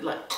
like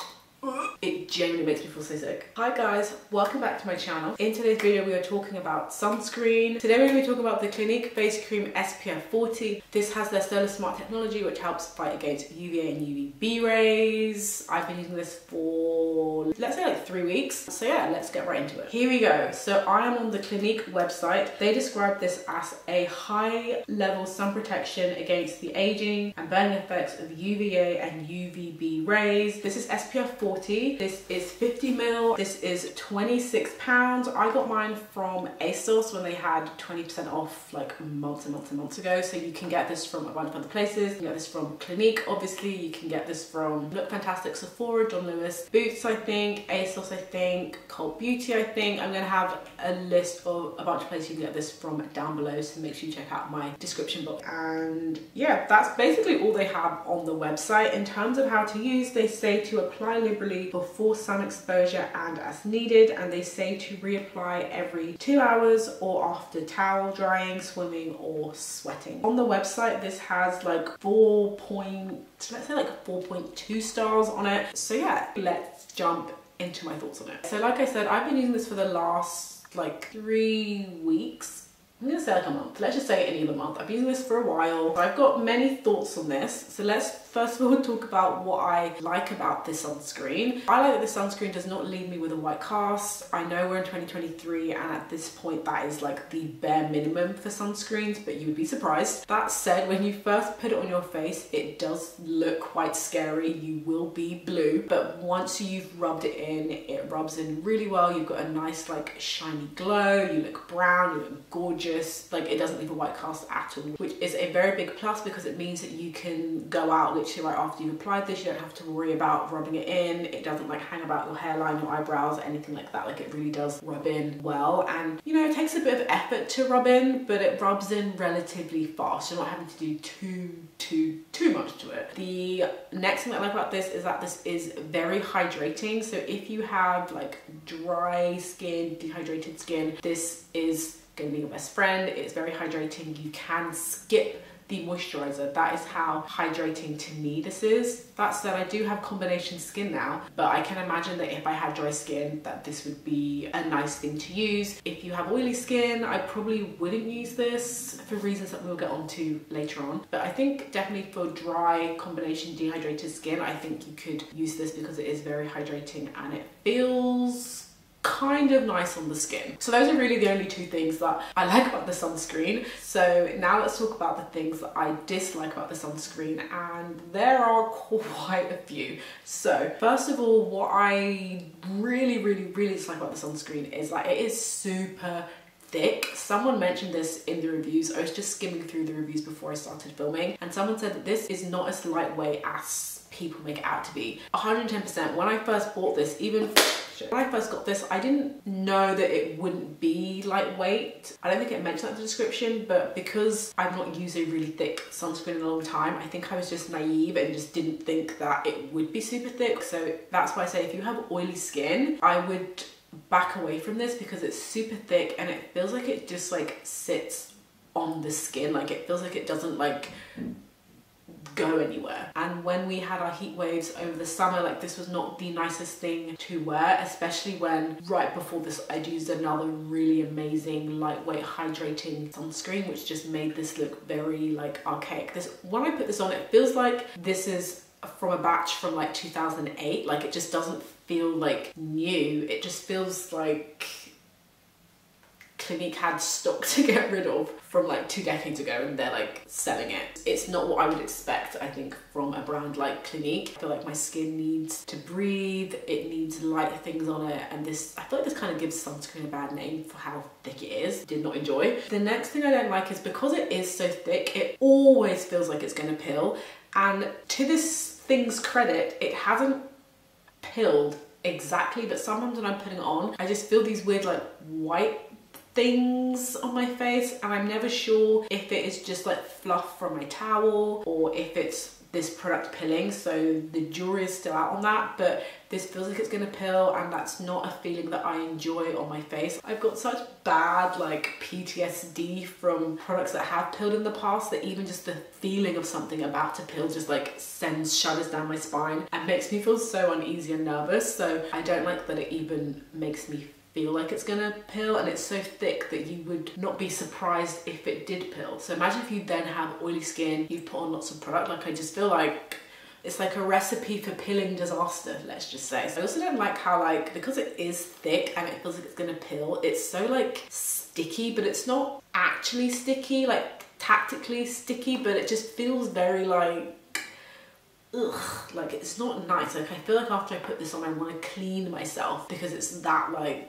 it genuinely makes me feel so sick. Hi guys, welcome back to my channel. In today's video we are talking about sunscreen. Today we're going to be talking about the Clinique Face Cream SPF40. This has their Solar Smart technology which helps fight against UVA and UVB rays. I've been using this for, let's say, like 3 weeks. So yeah, let's get right into it. Here we go. So I am on the Clinique website. They describe this as a high level sun protection against the aging and burning effects of UVA and UVB rays. This is SPF40. This is 50 ml. This is £26. I got mine from ASOS when they had 20% off like months and months ago. So you can get this from a bunch of other places. You can get this from Clinique, obviously. You can get this from Look Fantastic, Sephora, John Lewis, Boots, I think, ASOS, I think, Cult Beauty, I think. I'm going to have a list of a bunch of places you can get this from down below, so make sure you check out my description box. And yeah, that's basically all they have on the website. In terms of how to use, they say to apply liberally before sun exposure and as needed, and they say to reapply every 2 hours or after towel drying, swimming or sweating. On the website this has like 4.2 stars on it. So yeah, let's jump into my thoughts on it. So like I said, I've been using this for the last like 3 weeks. I'm gonna say like a month. Let's just say any other month. I've been using this for a while. I've got many thoughts on this. So let's first of all talk about what I like about this sunscreen. I like that this sunscreen does not leave me with a white cast. I know we're in 2023 and at this point that is like the bare minimum for sunscreens, but you would be surprised. That said, when you first put it on your face, it does look quite scary. You will be blue, but once you've rubbed it rubs in really well. You've got a nice like shiny glow. You look brown, you look gorgeous. Like it doesn't leave a white cast at all, which is a very big plus because it means that you can go out literally right after you've applied this. You don't have to worry about rubbing it in. It doesn't like hang about your hairline, your eyebrows, or anything like that. Like it really does rub in well, and you know, it takes a bit of effort to rub in, but it rubs in relatively fast. You're not having to do too much to it. The next thing that I like about this is that this is very hydrating. So if you have like dry skin, dehydrated skin, this is going to be your best friend. It's very hydrating. You can skip the moisturizer. That is how hydrating to me this is. That said, I do have combination skin now, but I can imagine that if I had dry skin that this would be a nice thing to use. If you have oily skin, I probably wouldn't use this for reasons that we'll get onto later on, but I think definitely for dry combination dehydrated skin, I think you could use this because it is very hydrating and it feels kind of nice on the skin. So those are really the only two things that I like about the sunscreen. So now let's talk about the things that I dislike about the sunscreen, and there are quite a few. So first of all, what I really dislike about the sunscreen is that it is super thick. Someone mentioned this in the reviews. I was just skimming through the reviews before I started filming, and someone said that this is not as lightweight as people make it out to be. 110%. When I first bought this, when I first got this, I didn't know that it wouldn't be lightweight. I don't think it mentioned that in the description, but because I've not used a really thick sunscreen in a long time, I think I was just naive and just didn't think that it would be super thick. So that's why I say if you have oily skin, I would back away from this because it's super thick and it feels like it just like sits on the skin. Like it feels like it doesn't like go anywhere. And when we had our heat waves over the summer, like this was not the nicest thing to wear, especially when right before this I'd used another really amazing lightweight hydrating sunscreen which just made this look very like archaic. This, when I put this on, it feels like this is from a batch from like 2008. Like it just doesn't feel like new. It just feels like Clinique had stock to get rid of from like 2 decades ago and they're like selling it. It's not what I would expect, I think, from a brand like Clinique. I feel like my skin needs to breathe, it needs light things on it, and this, I feel like this kind of gives sunscreen a bad name for how thick it is. Did not enjoy. The next thing I don't like is because it is so thick, it always feels like it's gonna pill, and to this thing's credit, it hasn't pilled exactly, but sometimes when I'm putting it on, I just feel these weird like white things on my face, and I'm never sure if it is just like fluff from my towel or if it's this product pilling, so the jury is still out on that, but this feels like it's gonna pill, and that's not a feeling that I enjoy on my face. I've got such bad like PTSD from products that have pilled in the past that even just the feeling of something about to pill just like sends shudders down my spine and makes me feel so uneasy and nervous. So I don't like that it even makes me feel like it's gonna pill, and it's so thick that you would not be surprised if it did pill. So imagine if you then have oily skin, you've put on lots of product. Like, I just feel like it's like a recipe for pilling disaster, let's just say. I also don't like how, like, because it is thick and it feels like it's gonna pill, it's so like sticky, but it's not actually sticky, like tactically sticky, but it just feels very like, ugh, like it's not nice. Like, I feel like after I put this on, I want to clean myself because it's that like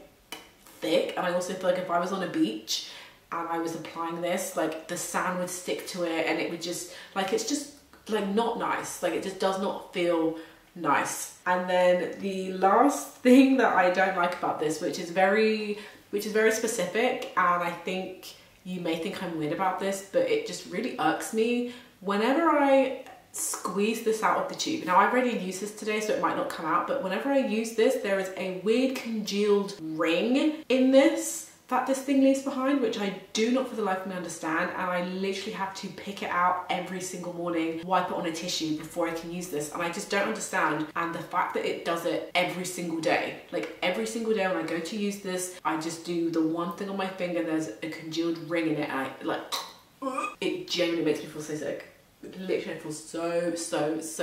thick. And I also feel like if I was on a beach and I was applying this, like the sand would stick to it and it would just like, it's just like not nice. Like, it just does not feel nice. And then the last thing that I don't like about this, which is very specific, and I think you may think I'm weird about this, but it just really irks me whenever I squeeze this out of the tube. Now, I've already used this today, so it might not come out, but whenever I use this, there is a weird congealed ring in this that this thing leaves behind, which I do not for the life of me understand, and I literally have to pick it out every single morning, wipe it on a tissue before I can use this, and I just don't understand. And the fact that it does it every single day, like every single day when I go to use this, I just do the one thing on my finger, there's a congealed ring in it, and I like, it genuinely makes me feel so sick. Literally, I feel so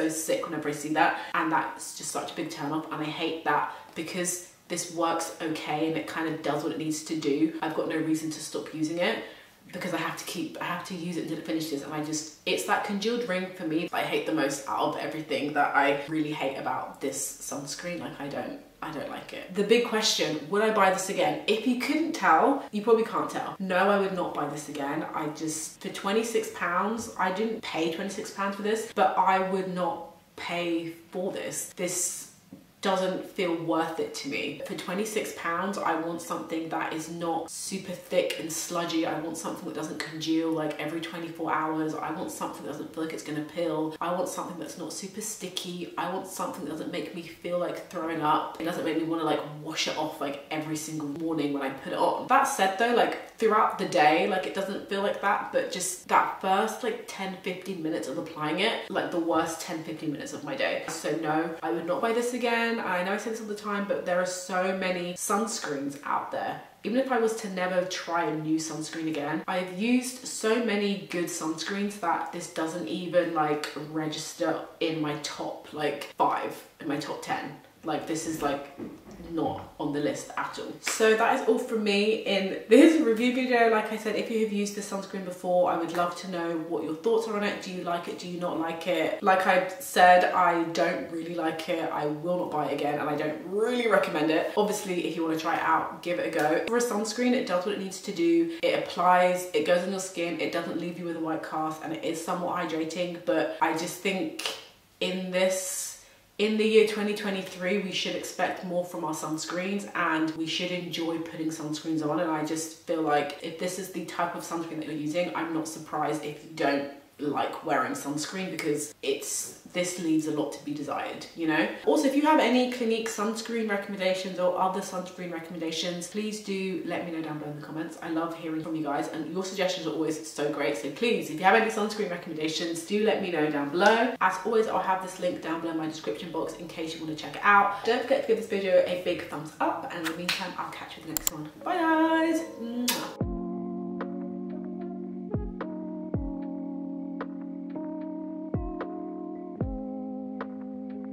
sick whenever I see that, and that's just such a big turn off. And I hate that because this works okay and it kind of does what it needs to do. I've got no reason to stop using it because I have to use it until it finishes. And it's that congealed ring for me that I hate the most out of everything that I really hate about this sunscreen. Like, I don't like it. The big question, would I buy this again? If you couldn't tell, you probably can't tell. No, I would not buy this again. For £26, I didn't pay £26 for this, but I would not pay for this. This doesn't feel worth it to me. For £26, I want something that is not super thick and sludgy. I want something that doesn't congeal like every 24 hours. I want something that doesn't feel like it's gonna pill. I want something that's not super sticky. I want something that doesn't make me feel like throwing up. It doesn't make me wanna like wash it off like every single morning when I put it on. That said though, like throughout the day, like it doesn't feel like that, but just that first like 10-15 minutes of applying it, like the worst 10-15 minutes of my day. So no, I would not buy this again. I know I say this all the time, but there are so many sunscreens out there. Even if I was to never try a new sunscreen again, I've used so many good sunscreens that this doesn't even like register in my top like 5, in my top 10. Like, this is like not on the list at all. So that is all from me in this review video. Like I said, if you have used this sunscreen before, I would love to know what your thoughts are on it. Do you like it? Do you not like it? Like I said, I don't really like it. I will not buy it again, and I don't really recommend it. Obviously, if you want to try it out, give it a go. For a sunscreen, it does what it needs to do. It applies, it goes on your skin, it doesn't leave you with a white cast, and it is somewhat hydrating. But I just think in the year 2023, we should expect more from our sunscreens, and we should enjoy putting sunscreens on. And I just feel like if this is the type of sunscreen that you're using, I'm not surprised if you don't like wearing sunscreen, because this leaves a lot to be desired, you know? Also, if you have any Clinique sunscreen recommendations or other sunscreen recommendations, please do let me know down below in the comments. I love hearing from you guys, and your suggestions are always so great. So please, if you have any sunscreen recommendations, do let me know down below. As always, I'll have this link down below in my description box in case you want to check it out. Don't forget to give this video a big thumbs up, and in the meantime, I'll catch you in the next one. Bye guys!